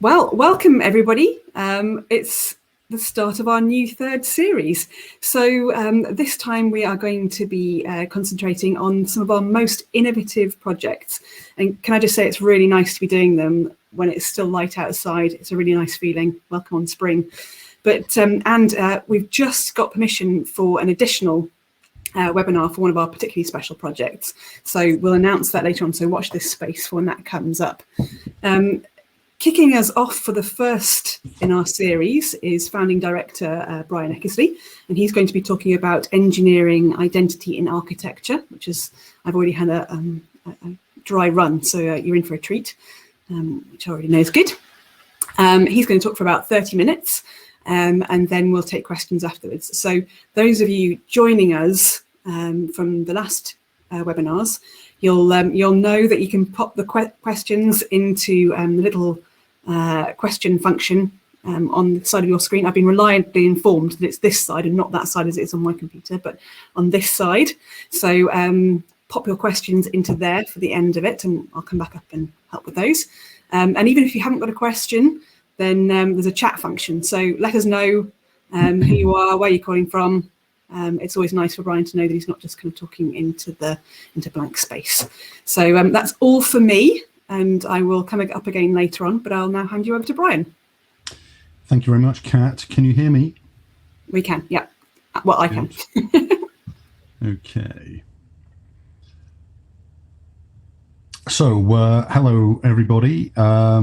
Well, welcome everybody. It's the start of our new third series. So this time we are going to be concentrating on some of our most innovative projects. And can I just say it's really nice to be doing them when it's still light outside. It's a really nice feeling. Welcome on spring. But we've just got permission for an additional webinar for one of our particularly special projects. So we'll announce that later on. So watch this space for when that comes up. Kicking us off for the first in our series is founding director Brian Eckersley, and he's going to be talking about engineering identity in architecture, which is, I've already had a dry run, so you're in for a treat, which I already know is good. He's going to talk for about 30 minutes, and then we'll take questions afterwards. So those of you joining us from the last webinars, you'll know that you can pop the questions into the little question function on the side of your screen. I've been reliably informed that it's this side and not that side as it is on my computer, but on this side. So pop your questions into there for the end of it, and I'll come back up and help with those. And even if you haven't got a question, then there's a chat function. So let us know who you are, where you're calling from. It's always nice for Brian to know that he's not just kind of talking into blank space. So that's all for me, and I will come up again later on, but I'll now hand you over to Brian. Thank you very much, Kat. Can you hear me? We can, yeah. Well, I can. Okay. So, hello, everybody. I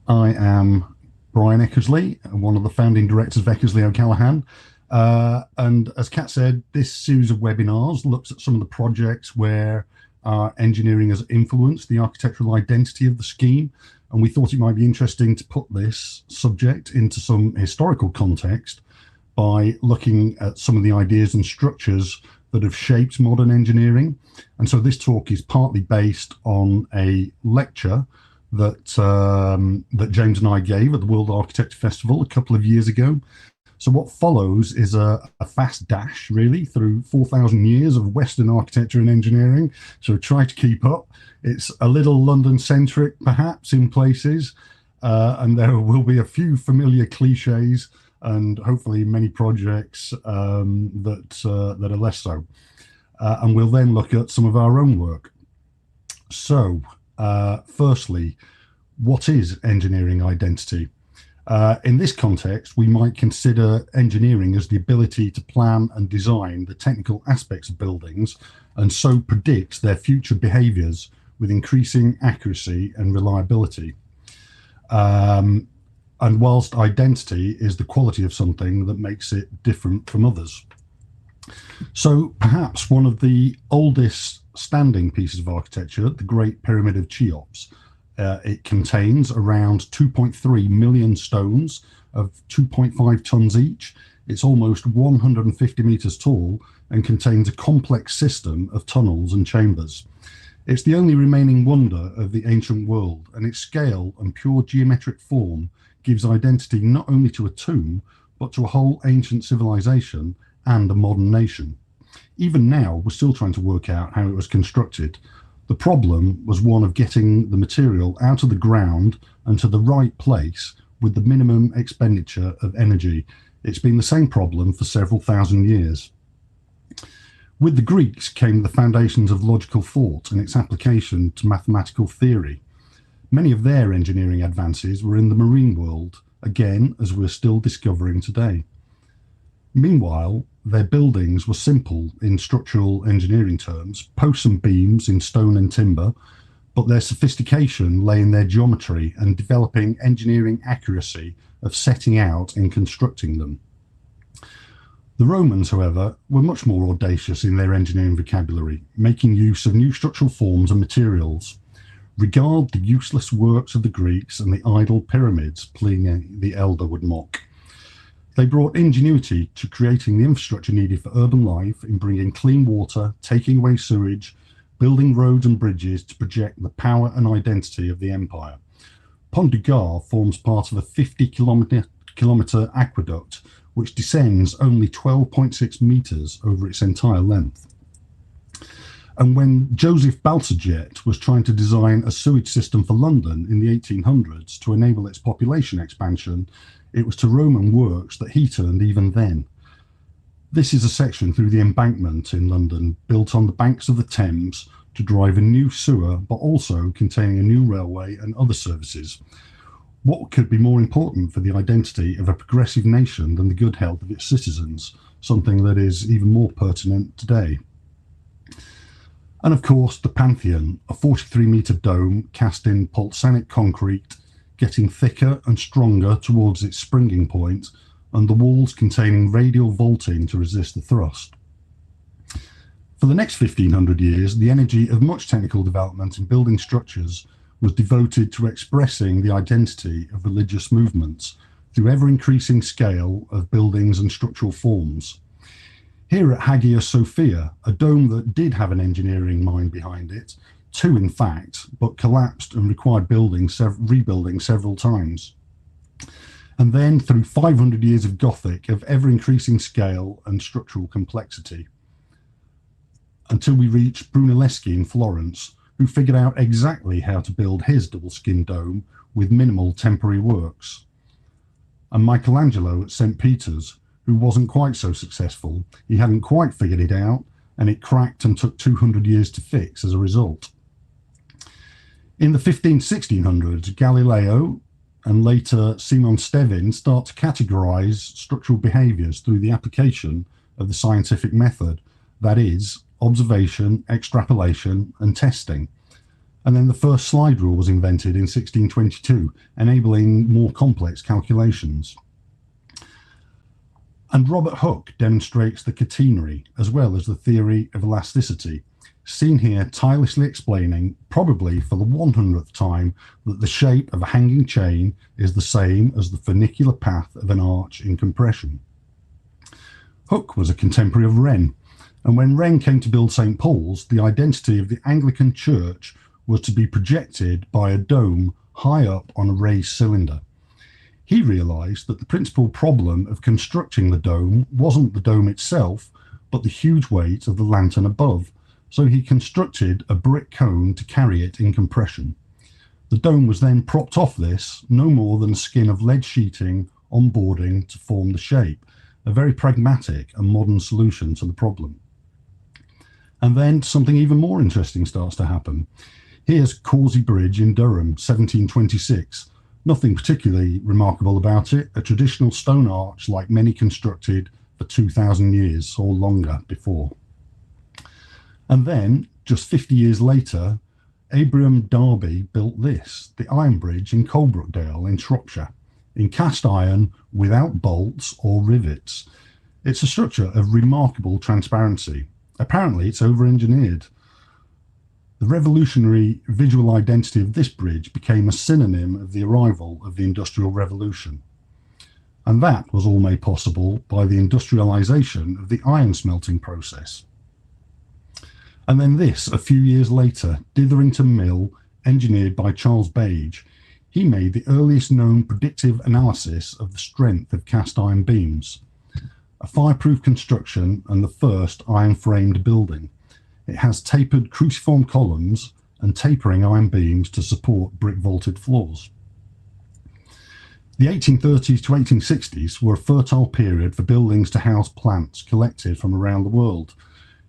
am Brian Eckersley, one of the founding directors of Eckersley O'Callaghan. And as Kat said, this series of webinars looks at some of the projects where engineering has influenced the architectural identity of the scheme. And we thought it might be interesting to put this subject into some historical context by looking at some of the ideas and structures that have shaped modern engineering. And so this talk is partly based on a lecture that that James and I gave at the World Architecture Festival a couple of years ago. So what follows is a fast dash, really, through 4,000 years of Western architecture and engineering. So try to keep up. It's a little London-centric, perhaps, in places, and there will be a few familiar cliches and hopefully many projects that are less so. And we'll then look at some of our own work. So, firstly, what is engineering identity? In this context, we might consider engineering as the ability to plan and design the technical aspects of buildings and so predict their future behaviours with increasing accuracy and reliability. And whilst identity is the quality of something that makes it different from others. So perhaps one of the oldest standing pieces of architecture, the Great Pyramid of Cheops, it contains around 2.3 million stones of 2.5 tons each. It's almost 150 meters tall and contains a complex system of tunnels and chambers. It's the only remaining wonder of the ancient world, and its scale and pure geometric form gives identity not only to a tomb, but to a whole ancient civilization and a modern nation. Even now, we're still trying to work out how it was constructed. The problem was one of getting the material out of the ground and to the right place with the minimum expenditure of energy. It's been the same problem for several thousand years. With the Greeks came the foundations of logical thought and its application to mathematical theory. Many of their engineering advances were in the marine world, again, as we're still discovering today. Meanwhile, their buildings were simple in structural engineering terms, posts and beams in stone and timber, but their sophistication lay in their geometry and developing engineering accuracy of setting out and constructing them. The Romans, however, were much more audacious in their engineering vocabulary, making use of new structural forms and materials. Regard the useless works of the Greeks and the idle pyramids, Pliny the Elder would mock. They brought ingenuity to creating the infrastructure needed for urban life in bringing clean water, taking away sewage, building roads and bridges to project the power and identity of the empire. Pont du Gard forms part of a 50-kilometre aqueduct which descends only 12.6 metres over its entire length. And when Joseph Balsajet was trying to design a sewage system for London in the 1800s to enable its population expansion, it was to Roman works that he turned even then. This is a section through the embankment in London, built on the banks of the Thames to drive a new sewer, but also containing a new railway and other services. What could be more important for the identity of a progressive nation than the good health of its citizens, something that is even more pertinent today? And of course, the Pantheon, a 43-metre dome cast in polsanic concrete, getting thicker and stronger towards its springing point, and the walls containing radial vaulting to resist the thrust. For the next 1500 years, the energy of much technical development in building structures was devoted to expressing the identity of religious movements through ever-increasing scale of buildings and structural forms. Here at Hagia Sophia, a dome that did have an engineering mind behind it, two in fact, but collapsed and required rebuilding several times. And then through 500 years of Gothic of ever-increasing scale and structural complexity, until we reach Brunelleschi in Florence, who figured out exactly how to build his double-skin dome with minimal temporary works. And Michelangelo at St. Peter's, who wasn't quite so successful. He hadn't quite figured it out, and it cracked and took 200 years to fix as a result. In the 1600s, Galileo and later Simon Stevin start to categorize structural behaviors through the application of the scientific method, that is, observation, extrapolation, and testing. And then the first slide rule was invented in 1622, enabling more complex calculations. And Robert Hooke demonstrates the catenary as well as the theory of elasticity, seen here tirelessly explaining, probably for the 100th time, that the shape of a hanging chain is the same as the funicular path of an arch in compression. Hooke was a contemporary of Wren, and when Wren came to build St. Paul's, the identity of the Anglican Church was to be projected by a dome high up on a raised cylinder. He realised that the principal problem of constructing the dome wasn't the dome itself, but the huge weight of the lantern above, so he constructed a brick cone to carry it in compression. The dome was then propped off this, no more than a skin of lead sheeting on boarding to form the shape, a very pragmatic and modern solution to the problem. And then something even more interesting starts to happen. Here's Causey Bridge in Durham, 1726. Nothing particularly remarkable about it, a traditional stone arch like many constructed for 2,000 years or longer before. And then, just 50 years later, Abraham Darby built this, the Iron Bridge in Coalbrookdale in Shropshire, in cast iron without bolts or rivets. It's a structure of remarkable transparency. Apparently it's over-engineered. The revolutionary visual identity of this bridge became a synonym of the arrival of the Industrial Revolution. And that was all made possible by the industrialization of the iron smelting process. And then this, a few years later, Ditherington Mill, engineered by Charles Baige. He made the earliest known predictive analysis of the strength of cast iron beams. A fireproof construction and the first iron-framed building. It has tapered cruciform columns and tapering iron beams to support brick-vaulted floors. The 1830s to 1860s were a fertile period for buildings to house plants collected from around the world.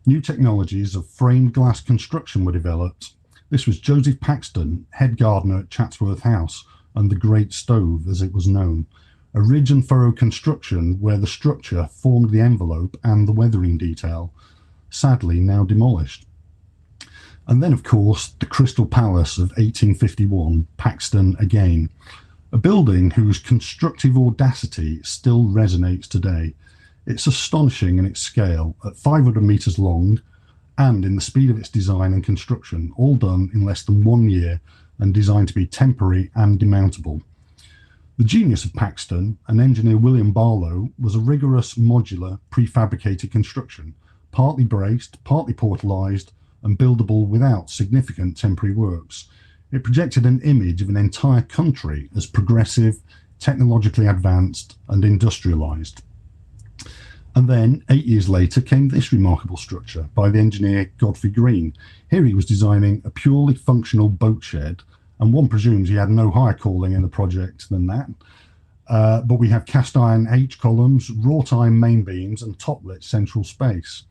New technologies of framed glass construction were developed. This was Joseph Paxton, head gardener at Chatsworth House, and the Great Stove, as it was known. A ridge and furrow construction where the structure formed the envelope and the weathering detail, sadly now demolished. And then, of course, the Crystal Palace of 1851, Paxton again, a building whose constructive audacity still resonates today. It's astonishing in its scale, at 500 metres long, and in the speed of its design and construction, all done in less than 1 year and designed to be temporary and demountable. The genius of Paxton and engineer William Barlow was a rigorous modular prefabricated construction, partly braced, partly portalised and buildable without significant temporary works. It projected an image of an entire country as progressive, technologically advanced and industrialised. And then 8 years later came this remarkable structure by the engineer Godfrey Green. Here he was designing a purely functional boat shed, and one presumes he had no higher calling in the project than that. But we have cast iron H columns, wrought iron main beams, and top-lit central space.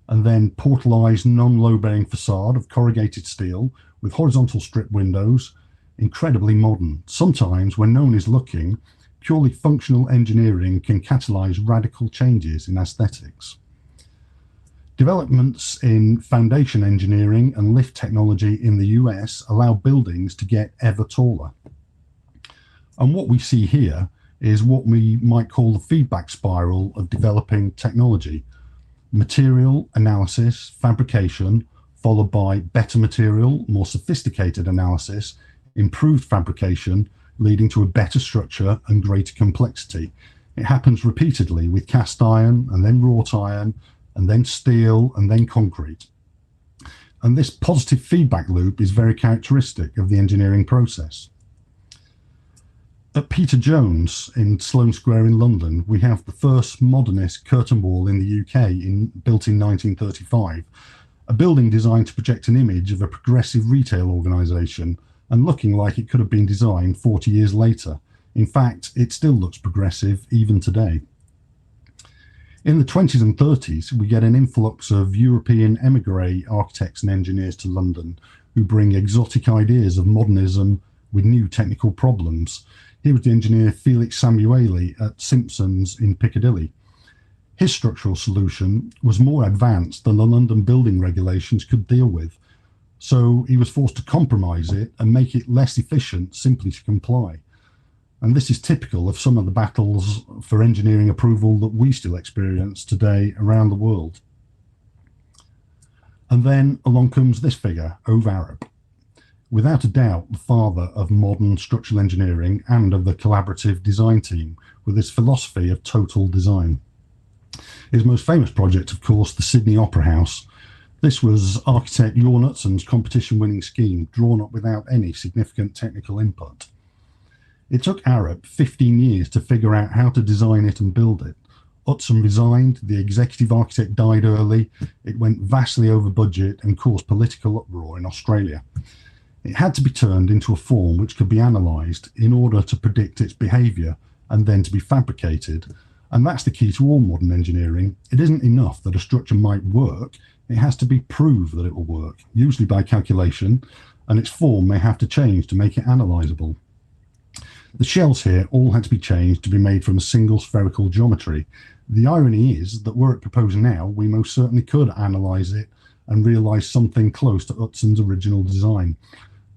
And then portalized non-low-bearing facade of corrugated steel with horizontal strip windows, incredibly modern. Sometimes, when no one is looking, purely functional engineering can catalyze radical changes in aesthetics. Developments in foundation engineering and lift technology in the US allow buildings to get ever taller. And what we see here is what we might call the feedback spiral of developing technology. Material analysis, fabrication, followed by better material, more sophisticated analysis, improved fabrication, leading to a better structure and greater complexity. It happens repeatedly with cast iron, and then wrought iron, and then steel, and then concrete. And this positive feedback loop is very characteristic of the engineering process. At Peter Jones in Sloane Square in London, we have the first modernist curtain wall in the UK, built in 1935, a building designed to project an image of a progressive retail organisation and looking like it could have been designed 40 years later. In fact, it still looks progressive even today. In the 20s and 30s, we get an influx of European émigré architects and engineers to London who bring exotic ideas of modernism with new technical problems. Here was the engineer Felix Samueli at Simpsons in Piccadilly. His structural solution was more advanced than the London building regulations could deal with, so he was forced to compromise it and make it less efficient simply to comply. And this is typical of some of the battles for engineering approval that we still experience today around the world. And then along comes this figure, Ove Arup. Without a doubt, the father of modern structural engineering and of the collaborative design team, with his philosophy of total design. His most famous project, of course, the Sydney Opera House. This was architect Jorn Utsson's competition-winning scheme, drawn up without any significant technical input. It took Arup 15 years to figure out how to design it and build it. Utsson resigned, the executive architect died early, it went vastly over budget and caused political uproar in Australia. It had to be turned into a form which could be analysed in order to predict its behaviour and then to be fabricated. And that's the key to all modern engineering. It isn't enough that a structure might work, it has to be proved that it will work, usually by calculation, and its form may have to change to make it analysable. The shells here all had to be changed to be made from a single spherical geometry. The irony is that were it proposed now, we most certainly could analyse it and realise something close to Utsson's original design.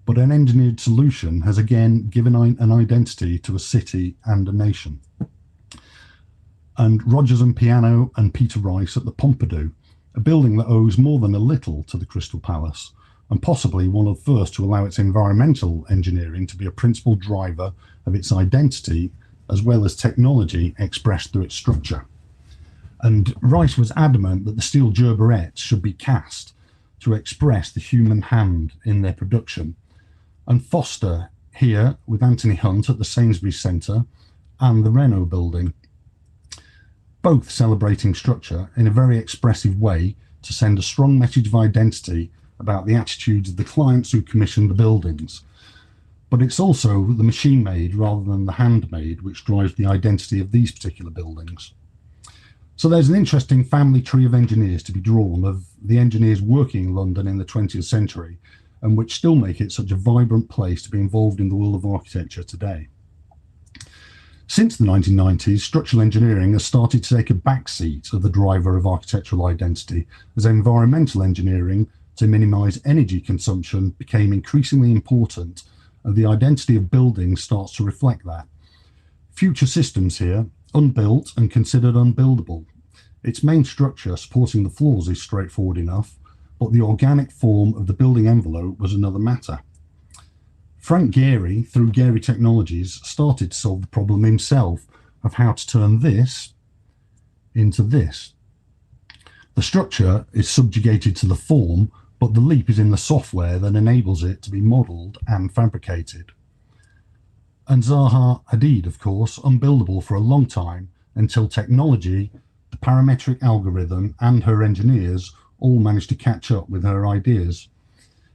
But an engineered solution has again given an identity to a city and a nation. And Rogers and Piano and Peter Rice at the Pompidou, a building that owes more than a little to the Crystal Palace, and possibly one of the first to allow its environmental engineering to be a principal driver of its identity, as well as technology expressed through its structure. And Rice was adamant that the steel gerberettes should be cast to express the human hand in their production. And Foster here with Anthony Hunt at the Sainsbury's Centre and the Renault building, both celebrating structure in a very expressive way to send a strong message of identity about the attitudes of the clients who commissioned the buildings. But it's also the machine made rather than the handmade which drives the identity of these particular buildings. So there's an interesting family tree of engineers to be drawn of the engineers working in London in the 20th century and which still make it such a vibrant place to be involved in the world of architecture today. Since the 1990s, structural engineering has started to take a backseat of the driver of architectural identity as environmental engineering to minimise energy consumption became increasingly important, and the identity of buildings starts to reflect that. Future systems here, unbuilt and considered unbuildable. Its main structure supporting the floors is straightforward enough, but the organic form of the building envelope was another matter. Frank Gehry, through Gehry Technologies, started to solve the problem himself of how to turn this into this. The structure is subjugated to the form, but the leap is in the software that enables it to be modelled and fabricated. And Zaha Hadid, of course, unbuildable for a long time until technology the parametric algorithm and her engineers all managed to catch up with her ideas.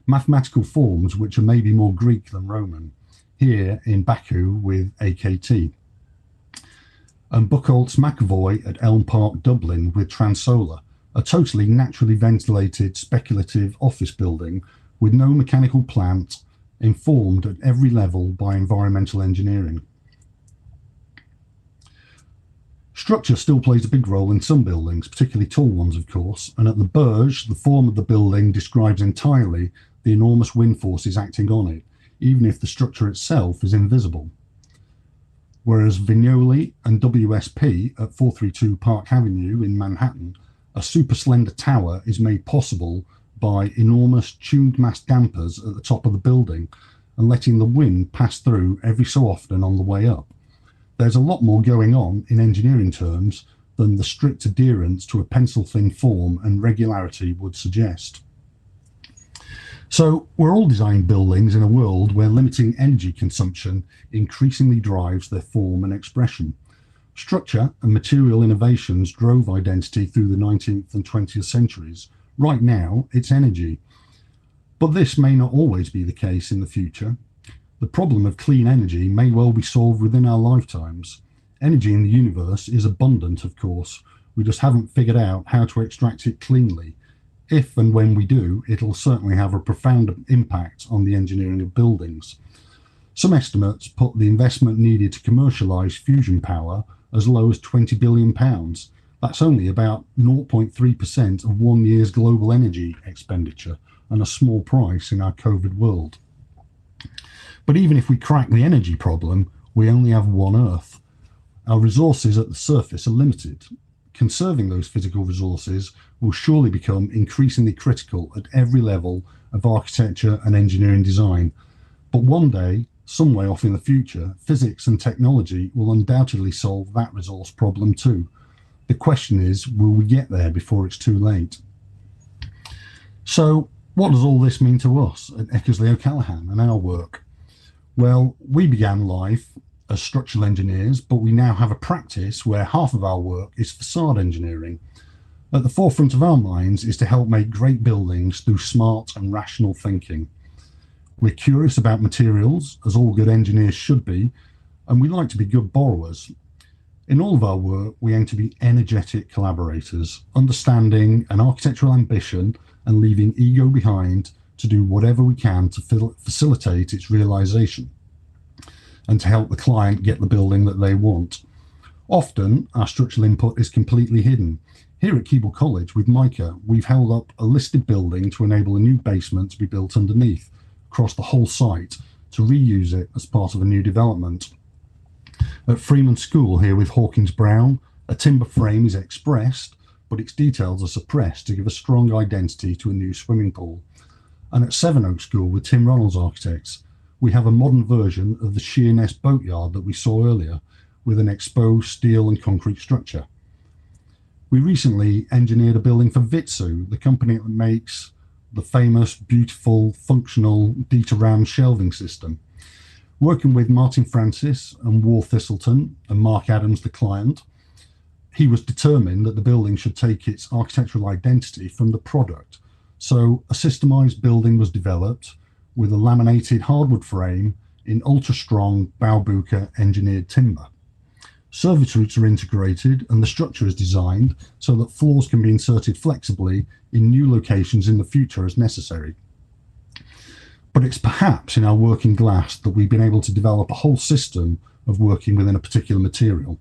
Mathematical forms which are maybe more Greek than Roman, here in Baku with AKT. And Buchholz McAvoy at Elm Park, Dublin with Transolar, a totally naturally ventilated speculative office building with no mechanical plant, informed at every level by environmental engineering. Structure still plays a big role in some buildings, particularly tall ones, of course, and at the Burj, the form of the building describes entirely the enormous wind forces acting on it, even if the structure itself is invisible. Whereas Vignoli and WSP at 432 Park Avenue in Manhattan, a super slender tower is made possible by enormous tuned mass dampers at the top of the building and letting the wind pass through every so often on the way up. There's a lot more going on in engineering terms than the strict adherence to a pencil-thin form and regularity would suggest. So we're all designing buildings in a world where limiting energy consumption increasingly drives their form and expression. Structure and material innovations drove identity through the 19th and 20th centuries. Right now, it's energy. But this may not always be the case in the future. The problem of clean energy may well be solved within our lifetimes. Energy in the universe is abundant, of course. We just haven't figured out how to extract it cleanly. If and when we do, it'll certainly have a profound impact on the engineering of buildings. Some estimates put the investment needed to commercialise fusion power as low as £20 billion. That's only about 0.3% of 1 year's global energy expenditure, and a small price in our COVID world. But even if we crack the energy problem, we only have one Earth. Our resources at the surface are limited. Conserving those physical resources will surely become increasingly critical at every level of architecture and engineering design. But one day, some way off in the future, physics and technology will undoubtedly solve that resource problem too. The question is, will we get there before it's too late? So what does all this mean to us at Eckersley O'Callaghan and our work? Well, we began life as structural engineers, but we now have a practice where half of our work is facade engineering. At the forefront of our minds is to help make great buildings through smart and rational thinking. We're curious about materials, as all good engineers should be, and we like to be good borrowers. In all of our work, we aim to be energetic collaborators, understanding an architectural ambition and leaving ego behind to do whatever we can to facilitate its realization and to help the client get the building that they want. Often, our structural input is completely hidden. Here at Keble College with Micah, we've held up a listed building to enable a new basement to be built underneath across the whole site to reuse it as part of a new development. At Freeman School here with Hawkins Brown, a timber frame is expressed, but its details are suppressed to give a strong identity to a new swimming pool. And at Sevenoaks School with Tim Ronalds Architects, we have a modern version of the Sheerness boatyard that we saw earlier with an exposed steel and concrete structure. We recently engineered a building for Vitsu, the company that makes the famous, beautiful, functional Dieter-Ram shelving system. Working with Martin Francis and War Thistleton and Mark Adams, the client, he was determined that the building should take its architectural identity from the product. So a systemized building was developed with a laminated hardwood frame in ultra-strong Baubuka engineered timber. Service routes are integrated and the structure is designed so that floors can be inserted flexibly in new locations in the future as necessary. But it's perhaps in our work in glass that we've been able to develop a whole system of working within a particular material.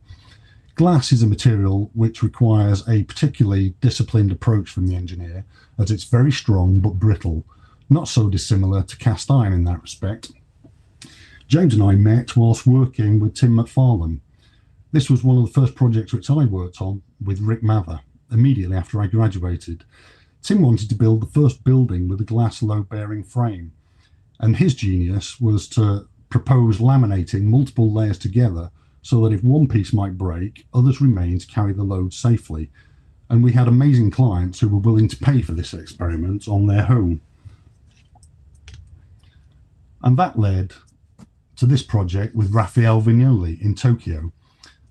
Glass is a material which requires a particularly disciplined approach from the engineer, as it's very strong but brittle, not so dissimilar to cast iron in that respect. James and I met whilst working with Tim McFarlane. This was one of the first projects which I worked on with Rick Mather immediately after I graduated. Tim wanted to build the first building with a glass load-bearing frame, and his genius was to propose laminating multiple layers together so that if one piece might break, others remain to carry the load safely. And we had amazing clients who were willing to pay for this experiment on their home. And that led to this project with Raphael Vignoli in Tokyo.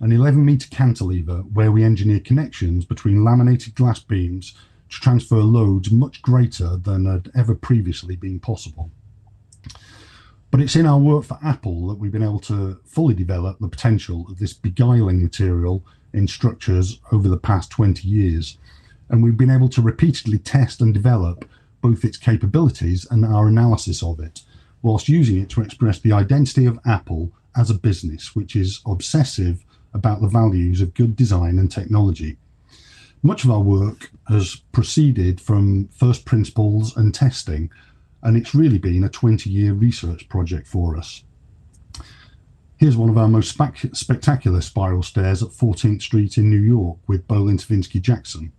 an 11-metre cantilever where we engineer connections between laminated glass beams to transfer loads much greater than had ever previously been possible. But it's in our work for Apple that we've been able to fully develop the potential of this beguiling material in structures over the past 20 years. And we've been able to repeatedly test and develop both its capabilities and our analysis of it, whilst using it to express the identity of Apple as a business, which is obsessive about the values of good design and technology. Much of our work has proceeded from first principles and testing, and it's really been a 20-year research project for us. Here's one of our most spectacular spiral stairs at 14th Street in New York with Bolin Tavinsky Jackson,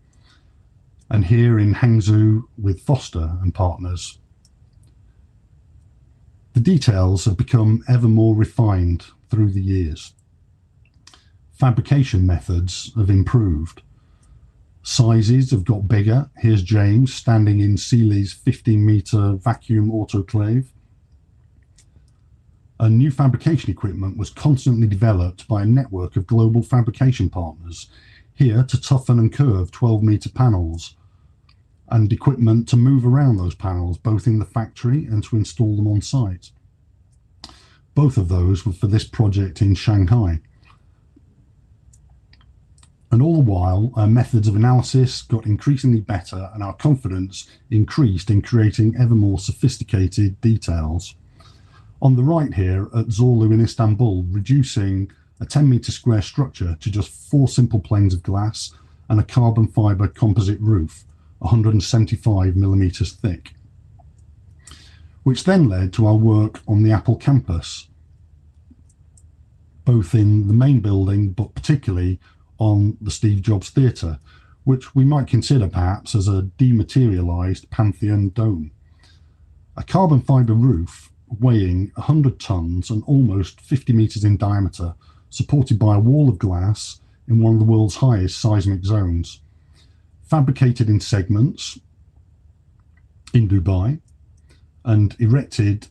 and here in Hangzhou with Foster and Partners. The details have become ever more refined through the years. Fabrication methods have improved. Sizes have got bigger. Here's James standing in Sealy's 15-metre vacuum autoclave. And new fabrication equipment was constantly developed by a network of global fabrication partners, here to toughen and curve 12-metre panels, and equipment to move around those panels, both in the factory and to install them on site. Both of those were for this project in Shanghai. And all the while, our methods of analysis got increasingly better and our confidence increased in creating ever more sophisticated details. On the right here at Zorlu in Istanbul, reducing a 10-metre square structure to just 4 simple planes of glass and a carbon fibre composite roof, 175 millimetres thick, which then led to our work on the Apple campus, both in the main building, but particularly on the Steve Jobs Theatre, which we might consider perhaps as a dematerialised Pantheon dome. A carbon fibre roof weighing 100 tonnes and almost 50 metres in diameter, supported by a wall of glass in one of the world's highest seismic zones, fabricated in segments in Dubai and erected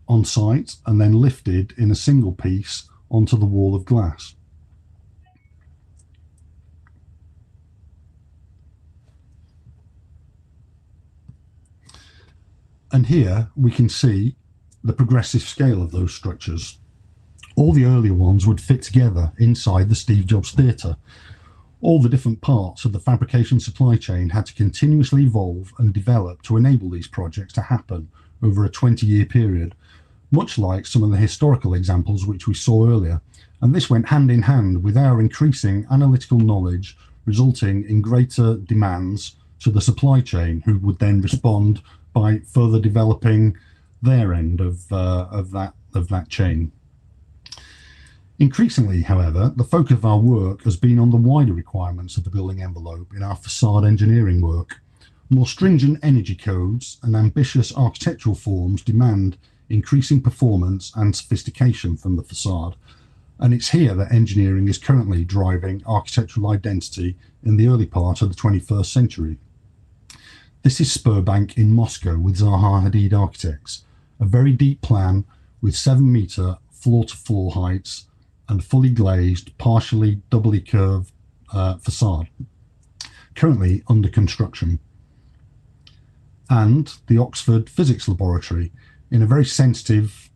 on site and then lifted in a single piece onto the wall of glass. And here we can see the progressive scale of those structures. All the earlier ones would fit together inside the Steve Jobs Theatre. All the different parts of the fabrication supply chain had to continuously evolve and develop to enable these projects to happen over a 20-year period, much like some of the historical examples which we saw earlier. And this went hand in hand with our increasing analytical knowledge, resulting in greater demands to the supply chain, who would then respond by further developing their end of that chain. Increasingly, however, the focus of our work has been on the wider requirements of the building envelope in our facade engineering work. More stringent energy codes and ambitious architectural forms demand increasing performance and sophistication from the facade, and it's here that engineering is currently driving architectural identity in the early part of the 21st century. This is Spurbank in Moscow with Zaha Hadid Architects, a very deep plan with 7-metre floor-to-floor heights and fully glazed, partially doubly curved facade, currently under construction. And the Oxford Physics Laboratory, in a very sensitive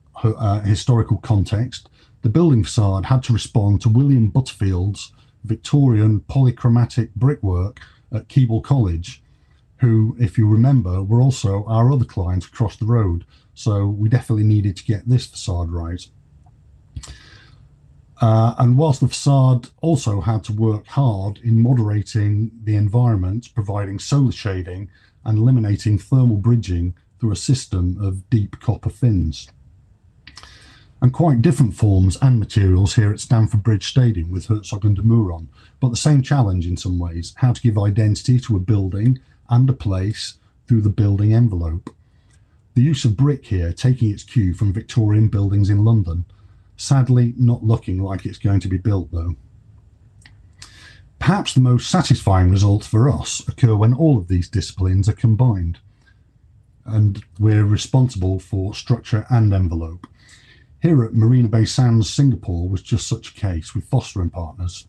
historical context, the building facade had to respond to William Butterfield's Victorian polychromatic brickwork at Keble College, who, if you remember, were also our other clients across the road. So we definitely needed to get this facade right. And whilst the facade also had to work hard in moderating the environment, providing solar shading and eliminating thermal bridging through a system of deep copper fins. And quite different forms and materials here at Stamford Bridge Stadium with Herzog and de Meuron, but the same challenge in some ways, how to give identity to a building and a place through the building envelope. The use of brick here taking its cue from Victorian buildings in London, sadly not looking like it's going to be built though. Perhaps the most satisfying results for us occur when all of these disciplines are combined and we're responsible for structure and envelope. Here at Marina Bay Sands, Singapore was just such a case with Foster and Partners.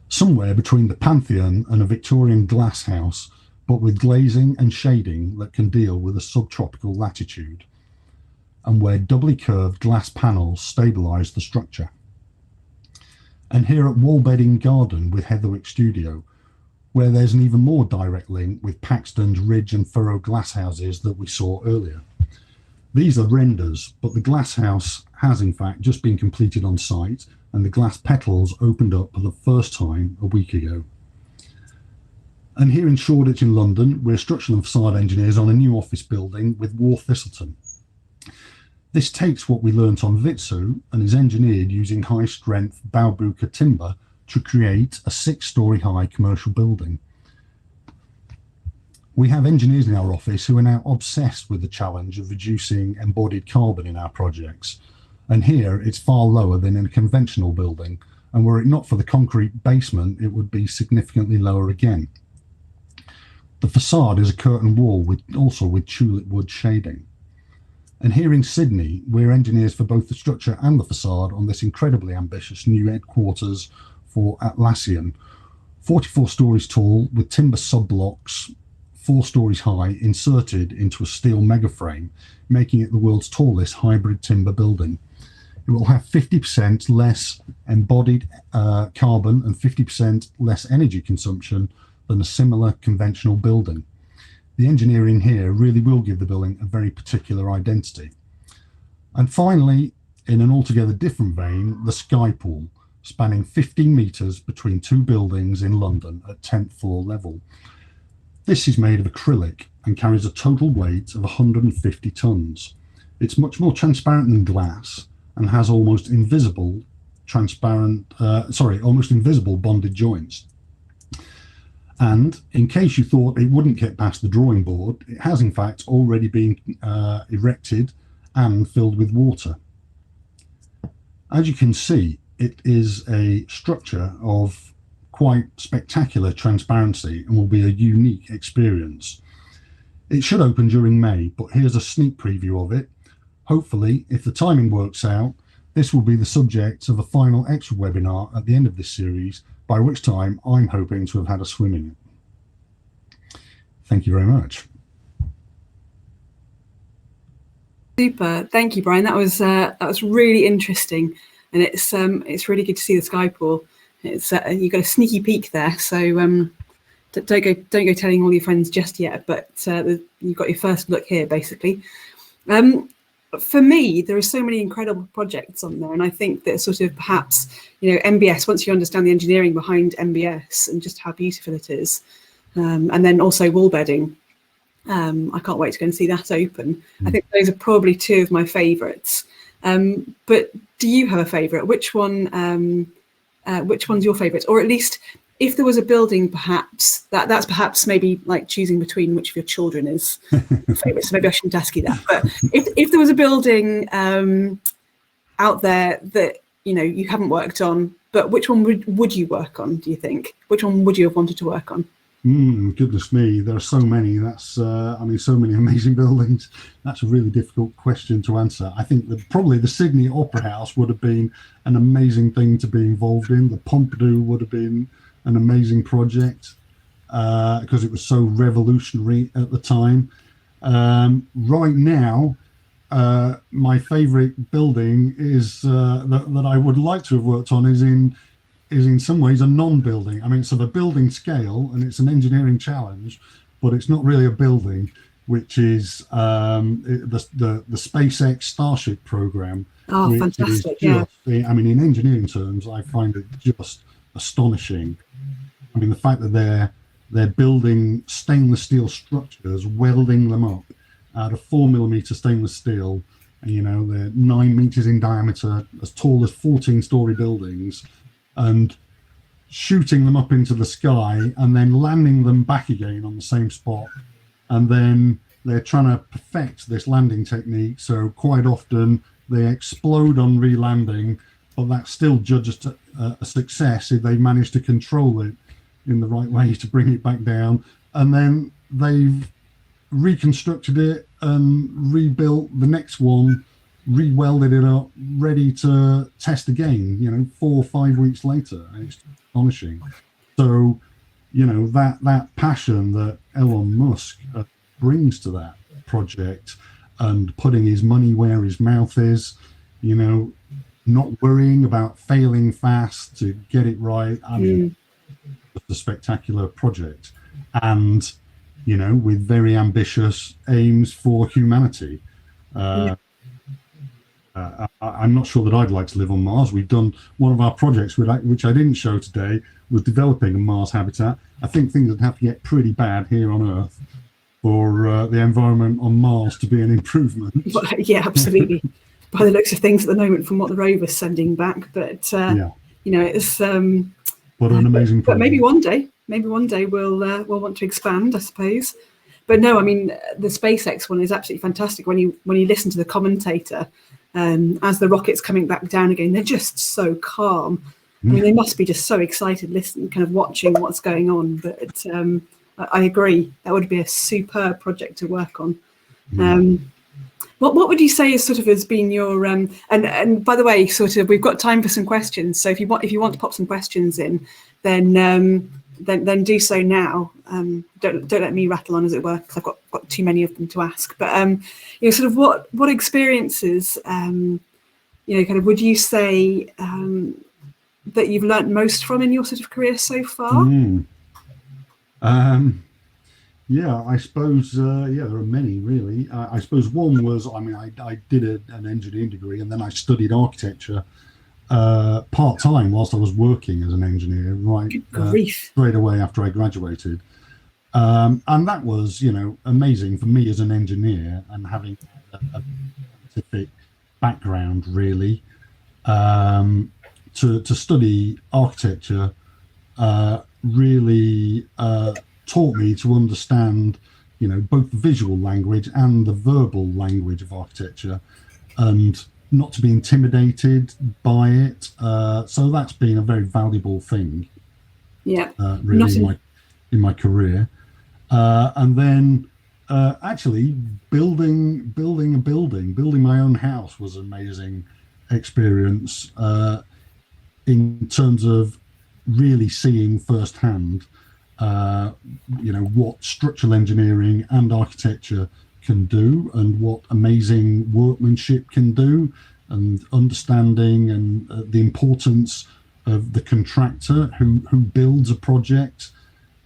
Somewhere between the Pantheon and a Victorian glass house, but with glazing and shading that can deal with a subtropical latitude, and where doubly curved glass panels stabilise the structure. And here at Wallbedding Garden with Heatherwick Studio, where there's an even more direct link with Paxton's ridge and furrow glass houses that we saw earlier. These are renders, but the glass house has in fact just been completed on site, and the glass petals opened up for the first time a week ago. And here in Shoreditch in London, we're structural and facade engineers on a new office building with War Thistleton. This takes what we learnt on Vitsu and is engineered using high-strength Baubuka timber to create a 6-storey high commercial building. We have engineers in our office who are now obsessed with the challenge of reducing embodied carbon in our projects. And here it's far lower than in a conventional building, and were it not for the concrete basement, it would be significantly lower again. The facade is a curtain wall also with tulip wood shading. And here in Sydney, we're engineers for both the structure and the facade on this incredibly ambitious new headquarters for Atlassian, 44 stories tall with timber sub-blocks, 4 stories high, inserted into a steel megaframe, making it the world's tallest hybrid timber building. It will have 50% less embodied carbon and 50% less energy consumption than a similar conventional building. The engineering here really will give the building a very particular identity. And finally, in an altogether different vein, the sky pool, spanning 15 metres between 2 buildings in London at 10th floor level. This is made of acrylic and carries a total weight of 150 tonnes. It's much more transparent than glass and has almost invisible bonded joints. And in case you thought it wouldn't get past the drawing board, it has in fact already been erected and filled with water. As you can see, it is a structure of quite spectacular transparency and will be a unique experience. It should open during May, but here's a sneak preview of it. Hopefully, if the timing works out, this will be the subject of a final extra webinar at the end of this series, by which time I'm hoping to have had a swim in it. Thank you very much. Super, thank you, Brian. That was really interesting, and it's really good to see the sky pool. It's you got a sneaky peek there, so don't go telling all your friends just yet. But you've got your first look here, basically. For me, there are so many incredible projects on there, and I think that sort of perhaps, MBS, once you understand the engineering behind MBS and just how beautiful it is, and then also wall bedding, I can't wait to go and see that open. I think those are probably 2 of my favourites. But do you have a favourite? Which one's your favourite? Or at least, if there was a building, perhaps that's perhaps maybe like choosing between which of your children is your favourite. So maybe I shouldn't ask you that. But if there was a building out there that you haven't worked on, but which one would you work on? Do you think? Which one would you have wanted to work on? Goodness me, there are so many. That's so many amazing buildings. That's a really difficult question to answer. I think that probably the Sydney Opera House would have been an amazing thing to be involved in. The Pompidou would have been an amazing project because it was so revolutionary at the time. Right now, my favourite building is that I would like to have worked on is in some ways a non-building. I mean, it's of a building scale and it's an engineering challenge, but it's not really a building, which is the SpaceX Starship program. Oh, fantastic! Yeah. In engineering terms, I find it just astonishing. I mean, the fact that they're building stainless steel structures, welding them up out of 4mm stainless steel, and they're 9 meters in diameter, as tall as 14-story buildings, and shooting them up into the sky and then landing them back again on the same spot. And then they're trying to perfect this landing technique. So quite often they explode on re-landing, but that's still judged a success if they manage to control it in the right way to bring it back down. And then they've reconstructed it and rebuilt the next one re-welded it up, ready to test again, 4 or 5 weeks later. And it's astonishing. So, that passion that Elon Musk brings to that project, and putting his money where his mouth is, not worrying about failing fast to get it right. I mean, it's a spectacular project, and with very ambitious aims for humanity. I'm not sure that I'd like to live on Mars. We've done one of our projects, which I didn't show today, was developing a Mars habitat. I think things would have to get pretty bad here on Earth for the environment on Mars to be an improvement. Yeah, absolutely. By the looks of things at the moment, from what the rover's sending back, but it's what an amazing project. But maybe one day we'll want to expand, I suppose. But no, I mean, the SpaceX one is absolutely fantastic. When you listen to the commentator as the rocket's coming back down again, they're just so calm. I mean, they must be just so excited, listening, kind of watching what's going on. But I agree, that would be a superb project to work on. What would you say has been your and by the way, we've got time for some questions. So if you want to pop some questions in, then do so now. Don't let me rattle on, as it were, because I've got too many of them to ask. But what experiences would you say that you've learnt most from in your career so far? Yeah, I suppose, there are many, really. I suppose one was, I did an engineering degree, and then I studied architecture part-time whilst I was working as an engineer, straight away after I graduated. And that was, amazing for me as an engineer, and having a scientific background, really. To study architecture really taught me to understand, both the visual language and the verbal language of architecture, and not to be intimidated by it. So that's been a very valuable thing. Yeah, really in my career. And then actually building my own house was an amazing experience in terms of really seeing firsthand what structural engineering and architecture can do, and what amazing workmanship can do, and understanding and the importance of the contractor who builds a project,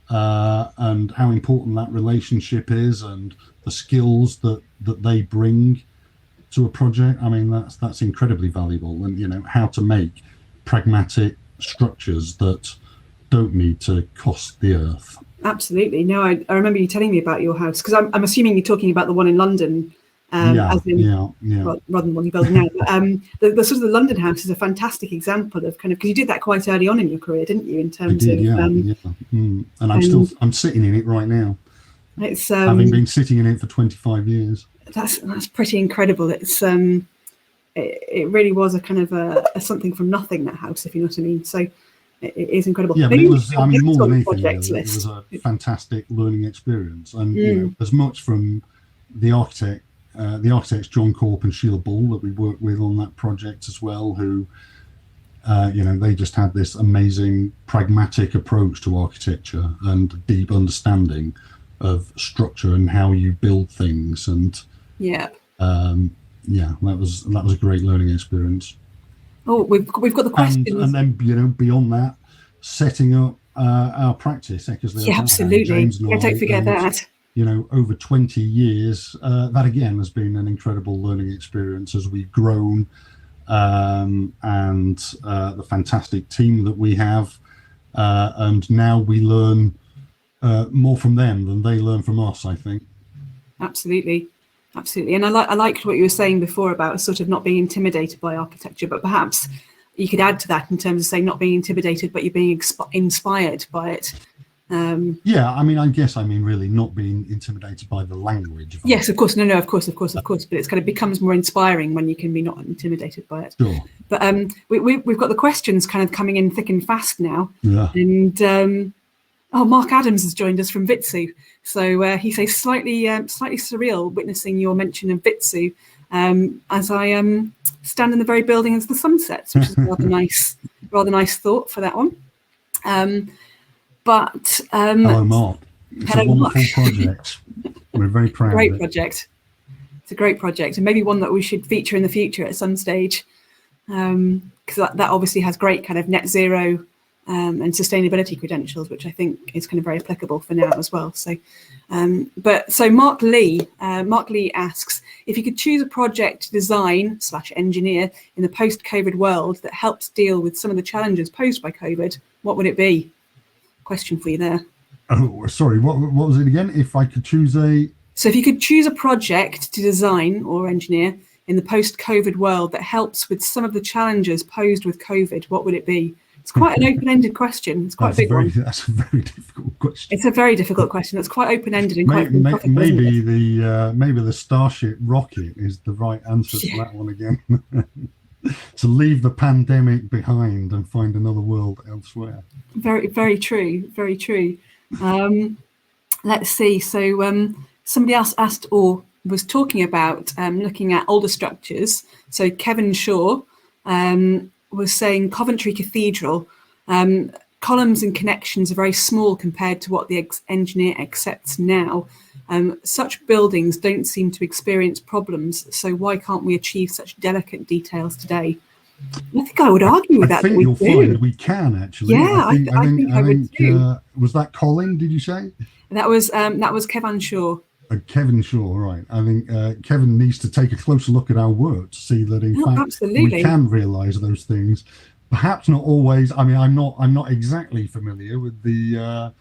and how important that relationship is, and the skills that they bring to a project. I mean, that's incredibly valuable. And how to make pragmatic structures that don't need to cost the earth. Absolutely. No, I remember you telling me about your house, because I'm assuming you're talking about the one in London, rather than the one you're building now. But the London house is a fantastic example of because you did that quite early on in your career, didn't you? In terms of and I'm sitting in it right now. It's having been sitting in it for 25 years. That's pretty incredible. It's it really was a kind of a something from nothing, that house, if you know what I mean. So it is incredible. Yeah, but it was, more than anything, it was a fantastic learning experience. And as much from the architects John Corp and Sheila Bull that we worked with on that project as well, who they just had this amazing pragmatic approach to architecture and deep understanding of structure and how you build things. And that was a great learning experience. Oh, we've got the questions. And then, beyond that, setting up our practice, Eckersley. Yeah, absolutely. Don't forget that. Over 20 years, that again has been an incredible learning experience as we've grown, and the fantastic team that we have. And now we learn more from them than they learn from us, I think. Absolutely. And I liked what you were saying before about not being intimidated by architecture, but perhaps you could add to that in terms of saying not being intimidated, but you're being inspired by it. I guess really not being intimidated by the language. Yes, of course. No, of course. But it's becomes more inspiring when you can be not intimidated by it. Sure. But we've got the questions coming in thick and fast now. Yeah. And Mark Adams has joined us from Vitsu. So he says slightly surreal witnessing your mention of Vitsu as I stand in the very building as the sun sets, which is a rather nice thought for that one. Hello, Mark. It's a wonderful project. We're very proud of it. Project. It's a great project, and maybe one that we should feature in the future at some stage, because that obviously has great kind of net zero and sustainability credentials, which I think is kind of very applicable for now as well. So, so Mark Lee asks, if you could choose a project to design / engineer in the post-COVID world that helps deal with some of the challenges posed by COVID, what would it be? Question for you there. Oh, sorry, what was it again? If I could choose So if you could choose a project to design or engineer in the post-COVID world that helps with some of the challenges posed with COVID, what would it be? It's quite an open-ended question. It's quite a big one. That's a very difficult question. It's a very difficult question. It's quite open-ended and quite maybe the Starship rocket is the right answer to that one again. To leave the pandemic behind and find another world elsewhere. Very, very true. Very true. Let's see. So somebody else asked or was talking about looking at older structures. So Kevin Shaw was saying Coventry Cathedral, columns and connections are very small compared to what the engineer accepts now. Such buildings don't seem to experience problems, so why can't we achieve such delicate details today? I think I would argue with that. I think you'll find we can actually. Yeah, I think I would too. Was that Colin? Did you say? That was Kevin Shaw. Kevin Shaw, right? I think Kevin needs to take a closer look at our work to see that in fact we can realise those things. Perhaps not always. I mean, I'm not exactly familiar with the.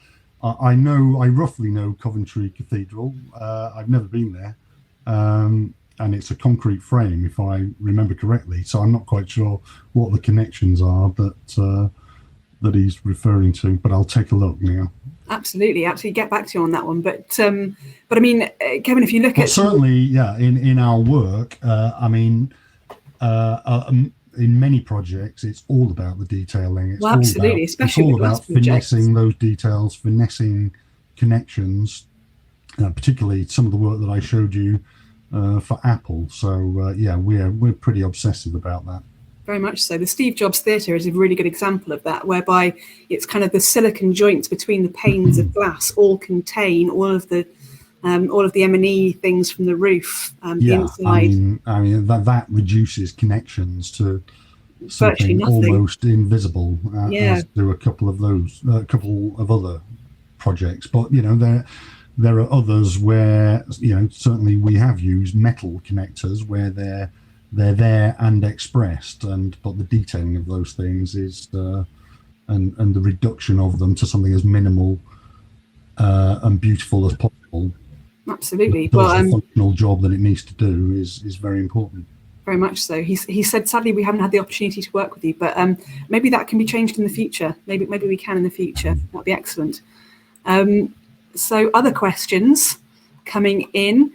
I roughly know Coventry Cathedral. I've never been there, and it's a concrete frame, if I remember correctly. So I'm not quite sure what the connections are that he's referring to. But I'll take a look now. Absolutely, get back to you on that one. But I mean, Kevin, if you look at certainly, yeah, in our work, I mean, in many projects, it's all about the detailing. It's all about finessing those details, finessing connections, particularly some of the work that I showed you for Apple. So yeah, we're pretty obsessive about that. Very much so. The Steve Jobs Theatre is a really good example of that, whereby it's kind of the silicon joints between the panes of glass all contain all of the M&E things from the roof. The inside. I mean that reduces connections to something almost invisible, as do a couple of other projects. But you know, there are others where, you know, certainly we have used metal connectors where they're there and expressed, but the detailing of those things is and the reduction of them to something as minimal and beautiful as possible. Absolutely. The functional job that it needs to do is very important. Very much so. He said, sadly, we haven't had the opportunity to work with you, but maybe that can be changed in the future. Maybe we can in the future. That'd be excellent. So other questions coming in.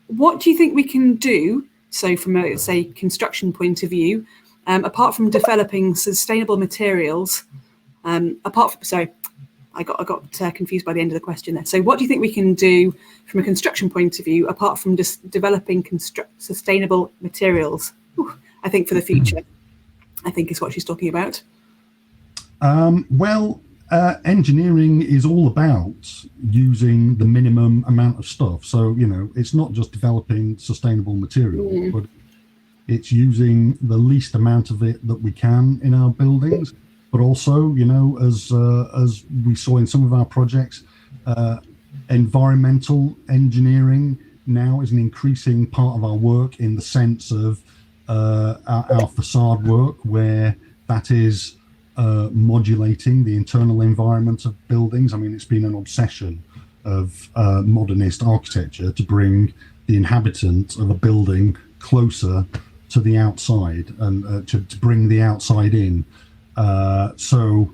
What do you think we can do? So from a, say, construction point of view, apart from developing sustainable materials, I got confused by the end of the question there. So what do you think we can do from a construction point of view, apart from just developing sustainable materials? I think for the future, I think is what she's talking about. Engineering is all about using the minimum amount of stuff. So, you know, it's not just developing sustainable materials, but it's using the least amount of it that we can in our buildings. But also, you know, as we saw in some of our projects, environmental engineering now is an increasing part of our work, in the sense of our facade work, where that is modulating the internal environment of buildings. I mean, it's been an obsession of modernist architecture to bring the inhabitant of a building closer to the outside and to bring the outside in. So,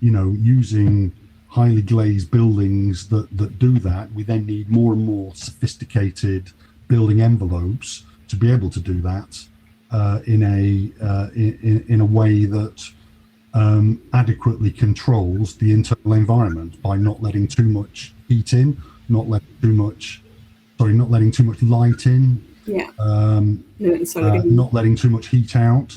you know, using highly glazed buildings that do that, we then need more and more sophisticated building envelopes to be able to do that in a way that adequately controls the internal environment, by not letting too much heat in, not letting too much light in, Yeah. Not letting too much heat out.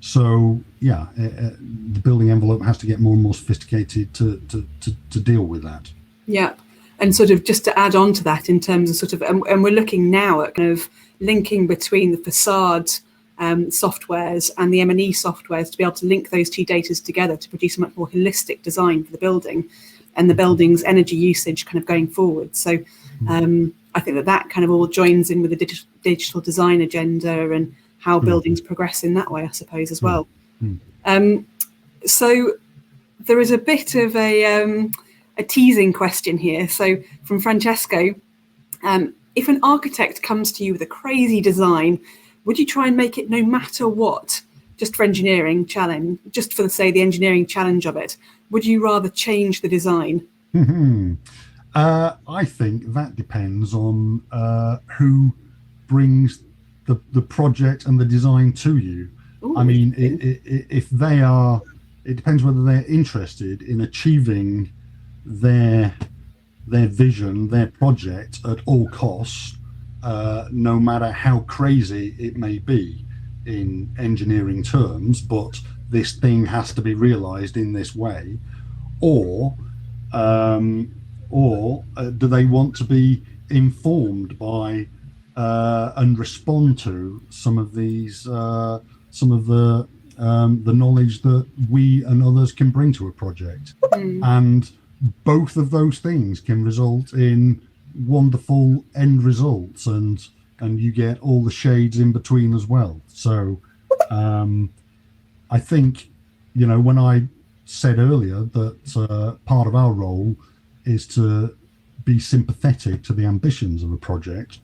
So yeah, the building envelope has to get more and more sophisticated to deal with that. Yeah, and sort of just to add on to that in terms of sort of, and we're looking now at kind of linking between the facade softwares and the M&E softwares to be able to link those two data together to produce a much more holistic design for the building and the building's energy usage kind of going forward. So I think that kind of all joins in with the digital design agenda and how buildings progress in that way, I suppose, as well. So there is a bit of a teasing question here. So from Francesco, if an architect comes to you with a crazy design, would you try and make it no matter what, just for engineering challenge, just for the engineering challenge of it? Would you rather change the design? I think that depends on who brings the project and the design to you. Ooh, I mean, if they are, it depends whether they're interested in achieving their vision, their project at all costs, no matter how crazy it may be in engineering terms, but this thing has to be realized in this way, or do they want to be informed by and respond to some of these, some of the knowledge that we and others can bring to a project? And both of those things can result in wonderful end results, and you get all the shades in between as well. So I think, you know, when I said earlier that part of our role is to be sympathetic to the ambitions of a project,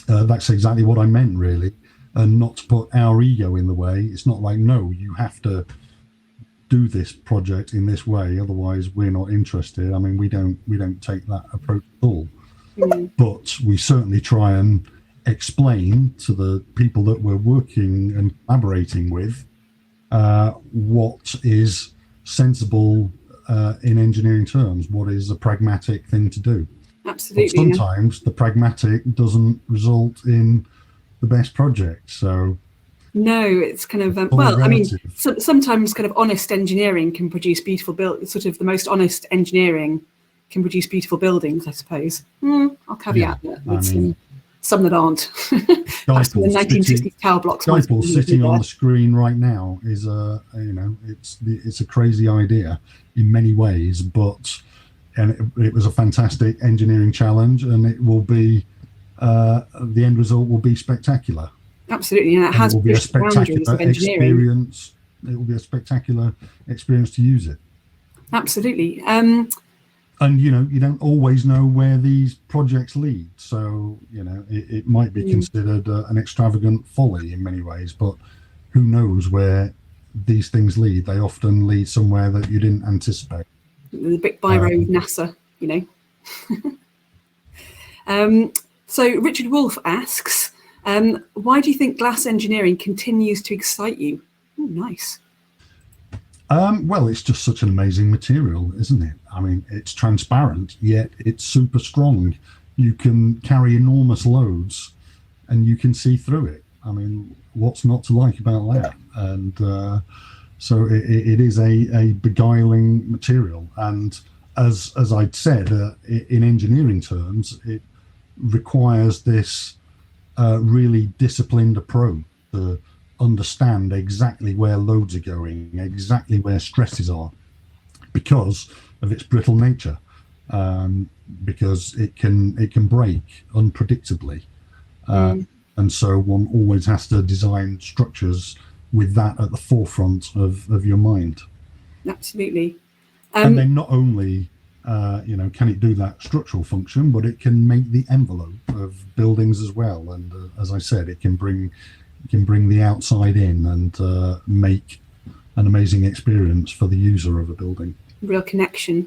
that's exactly what I meant, really, and not to put our ego in the way. It's not like, no, you have to do this project in this way, otherwise we're not interested. I mean, we don't take that approach at all. But we certainly try and explain to the people that we're working and collaborating with what is sensible in engineering terms, what is a pragmatic thing to do. Absolutely. But sometimes the pragmatic doesn't result in the best project. So no, it's kind of well, I mean, sometimes kind of honest engineering can produce beautiful sort of the most honest engineering can produce beautiful buildings, I suppose. I'll caveat that with some that aren't. The 1960s tower blocks. Skyfall sitting on the screen right now is it's a crazy idea in many ways, but it was a fantastic engineering challenge, and it will be the end result will be spectacular. Absolutely, and it has pushed the boundaries of engineering. Experience. It will be a spectacular experience to use it. Absolutely. And you know, you don't always know where these projects lead, so you know it might be considered an extravagant folly in many ways, but who knows where these things lead? They often lead somewhere that you didn't anticipate. The big biro with NASA, you know. So Richard Wolf asks, why do you think glass engineering continues to excite you? Oh, nice. Well, it's just such an amazing material, isn't it? I mean, it's transparent, yet it's super strong. You can carry enormous loads and you can see through it. I mean, what's not to like about that? And so it is a beguiling material. And as I'd said, in engineering terms, it requires this really disciplined approach to understand exactly where loads are going, exactly where stresses are, because of its brittle nature, because it can break unpredictably, and so one always has to design structures with that at the forefront of your mind. Absolutely. And then not only can it do that structural function, but it can make the envelope of buildings as well. And as I said, it can bring the outside in and make an amazing experience for the user of a building. Real connection.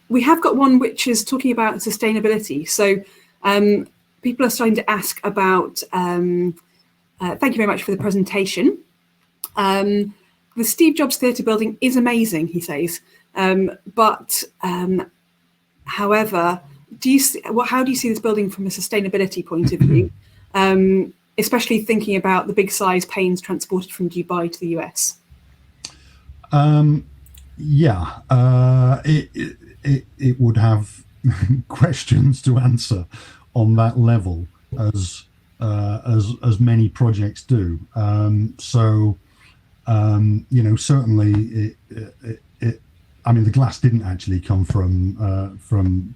We have got one which is talking about sustainability. So people are starting to ask about, thank you very much for the presentation. The Steve Jobs Theatre building is amazing, he says, but however, how do you see this building from a sustainability point of view, especially thinking about the big size panes transported from Dubai to the US? It would have questions to answer on that level, as many projects do. Certainly, the glass didn't actually come from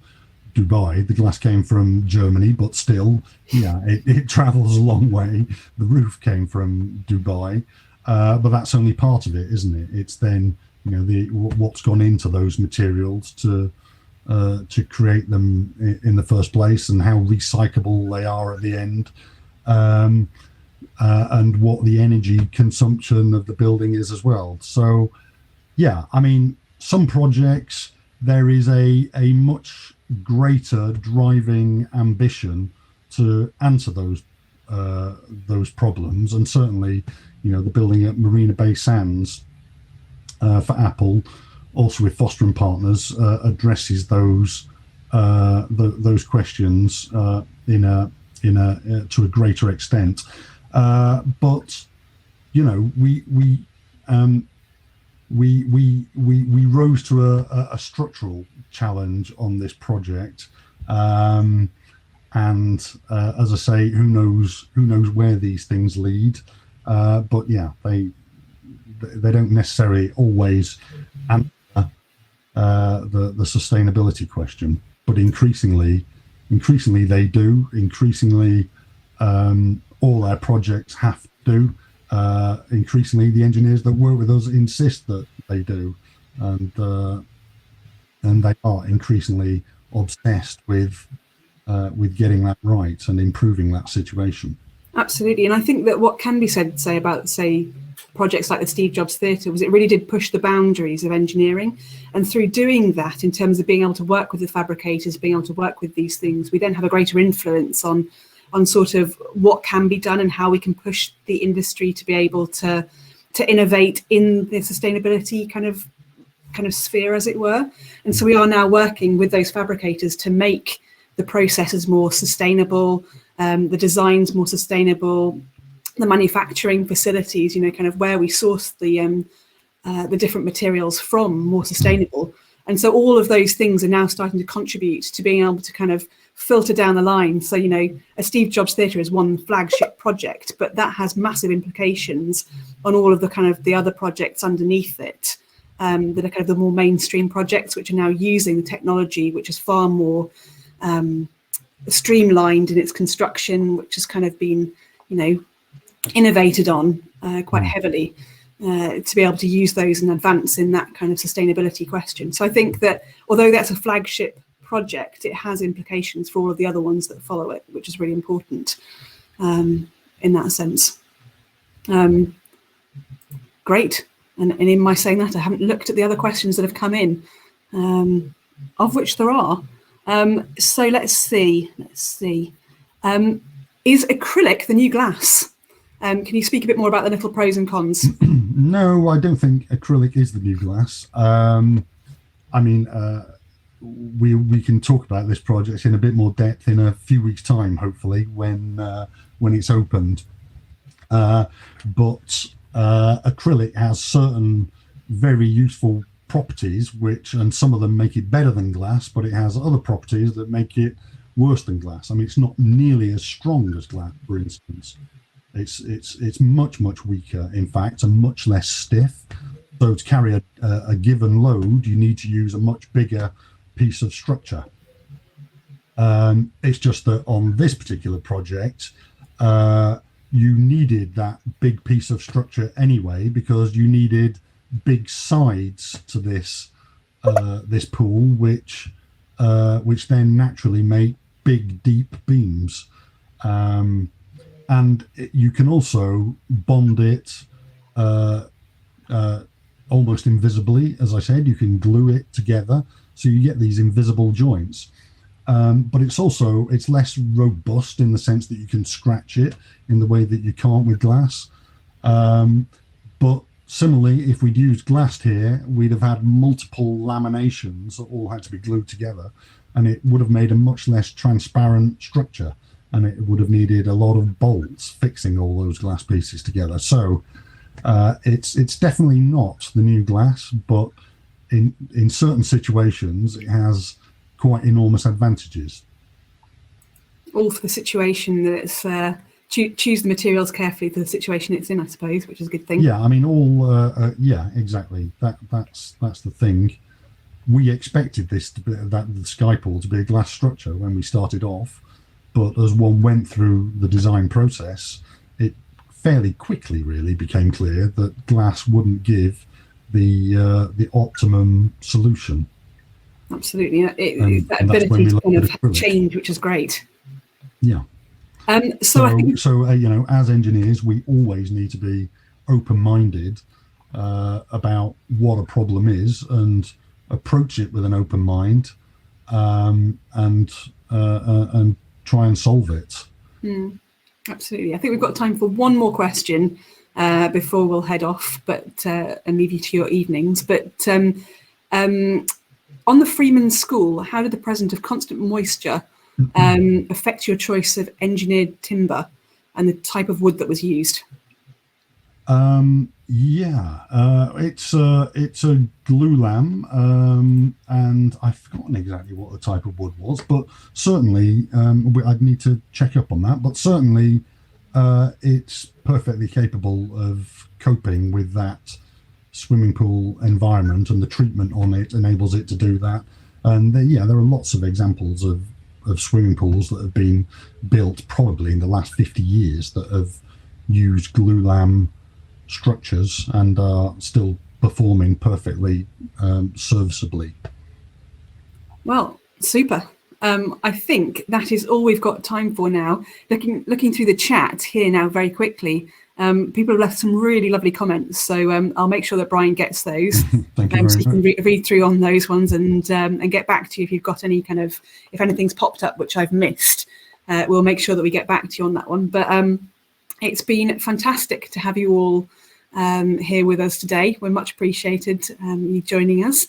Dubai. The glass came from Germany, but still, it travels a long way. The roof came from Dubai, but that's only part of it, isn't it? It's then what's gone into those materials to create them in the first place, and how recyclable they are at the end, and what the energy consumption of the building is as well. So, some projects, there is a much greater driving ambition to answer those problems, and certainly, the building at Marina Bay Sands for Apple, also with Foster and Partners, addresses those questions to a greater extent. But we rose to a structural challenge on this project, and as I say, who knows where these things lead. But they don't necessarily always answer the sustainability question, but increasingly they do. Increasingly, all our projects have to. Increasingly, the engineers that work with us insist that they do, and they are increasingly obsessed with getting that right and improving that situation. Absolutely, and I think that what can be said, about projects like the Steve Jobs Theatre, was it really did push the boundaries of engineering, and through doing that, in terms of being able to work with the fabricators, being able to work with these things, we then have a greater influence on sort of what can be done and how we can push the industry to be able to innovate in the sustainability kind of sphere, as it were. And so we are now working with those fabricators to make the processes more sustainable, the designs more sustainable, the manufacturing facilities, kind of where we source the different materials from, more sustainable. And so all of those things are now starting to contribute to being able to kind of filter down the line. So, a Steve Jobs Theatre is one flagship project, but that has massive implications on all of the kind of the other projects underneath it, that are kind of the more mainstream projects, which are now using the technology, which is far more streamlined in its construction, which has kind of been, innovated on quite heavily, to be able to use those and advance in that kind of sustainability question. So I think that although that's a flagship project, it has implications for all of the other ones that follow it, which is really important in that sense. Great. And in my saying that, I haven't looked at the other questions that have come in, of which there are. So let's see. Is acrylic the new glass? Can you speak a bit more about the little pros and cons? No, I don't think acrylic is the new glass. We can talk about this project in a bit more depth in a few weeks' time, hopefully, when it's opened. But acrylic has certain very useful properties, and some of them make it better than glass, but it has other properties that make it worse than glass. It's not nearly as strong as glass, for instance. It's much weaker, in fact, and much less stiff. So to carry a given load, you need to use a much bigger piece of structure. It's just that on this particular project, you needed that big piece of structure anyway, because you needed big sides to this pool, which then naturally make big, deep beams. And you can also bond it almost invisibly. As I said, you can glue it together, so you get these invisible joints. But it's less robust in the sense that you can scratch it in the way that you can't with glass. But similarly, if we'd used glass here, we'd have had multiple laminations that all had to be glued together, and it would have made a much less transparent structure, and it would have needed a lot of bolts fixing all those glass pieces together. So it's definitely not the new glass, but in certain situations it has quite enormous advantages. All for the situation that it's choose the materials carefully for the situation it's in, I suppose, which is a good thing. Yeah, I mean, yeah, exactly. That's the thing. We expected this to be the Skypool to be a glass structure when we started off, but as one went through the design process, it fairly quickly really became clear that glass wouldn't give the optimum solution. Absolutely, that ability to kind of change, which is great. Yeah. So I think, you know, as engineers, we always need to be open-minded about what a problem is and approach it with an open mind, and try and solve it. Absolutely. I think we've got time for one more question before we'll head off, but and leave you to your evenings. But on the Freeman School, how did the presence of constant moisture affect your choice of engineered timber and the type of wood that was used? It's a glulam, and I've forgotten exactly what the type of wood was, but certainly I'd need to check up on that. But certainly it's perfectly capable of coping with that swimming pool environment, and the treatment on it enables it to do that. And there are lots of examples of swimming pools that have been built probably in the last 50 years that have used glulam structures and are still performing perfectly serviceably. Well, super. I think that is all we've got time for now. Looking through the chat here now very quickly, people have left some really lovely comments, so I'll make sure that Brian gets those. Thank you very so you much. can read through on those ones and get back to you if you've got any kind of, if anything's popped up which I've missed. We'll make sure that we get back to you on that one. But it's been fantastic to have you all here with us today. We're much appreciated you joining us.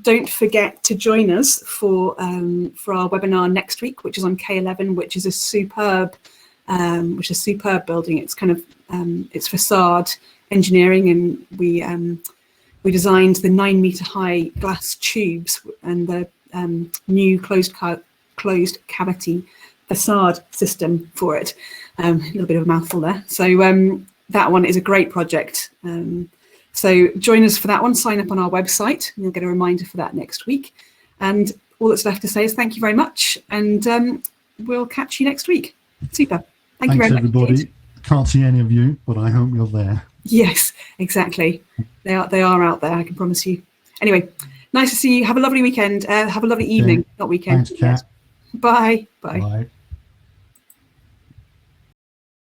Don't forget to join us for our webinar next week, which is on K11, which is a superb building. It's kind of it's facade engineering, and we designed the 9-meter high glass tubes and the new closed cavity facade system for it. A little bit of a mouthful there. So that one is a great project. So join us for that one. Sign up on our website, and you'll get a reminder for that next week. And all that's left to say is thank you very much, and we'll catch you next week. Super. Thank you very much, everybody. Can't see any of you, but I hope you're there. Yes, exactly. They are out there, I can promise you. Anyway, nice to see you. Have a lovely weekend. Have a lovely evening, not weekend. Thanks, Kat. Bye. Bye.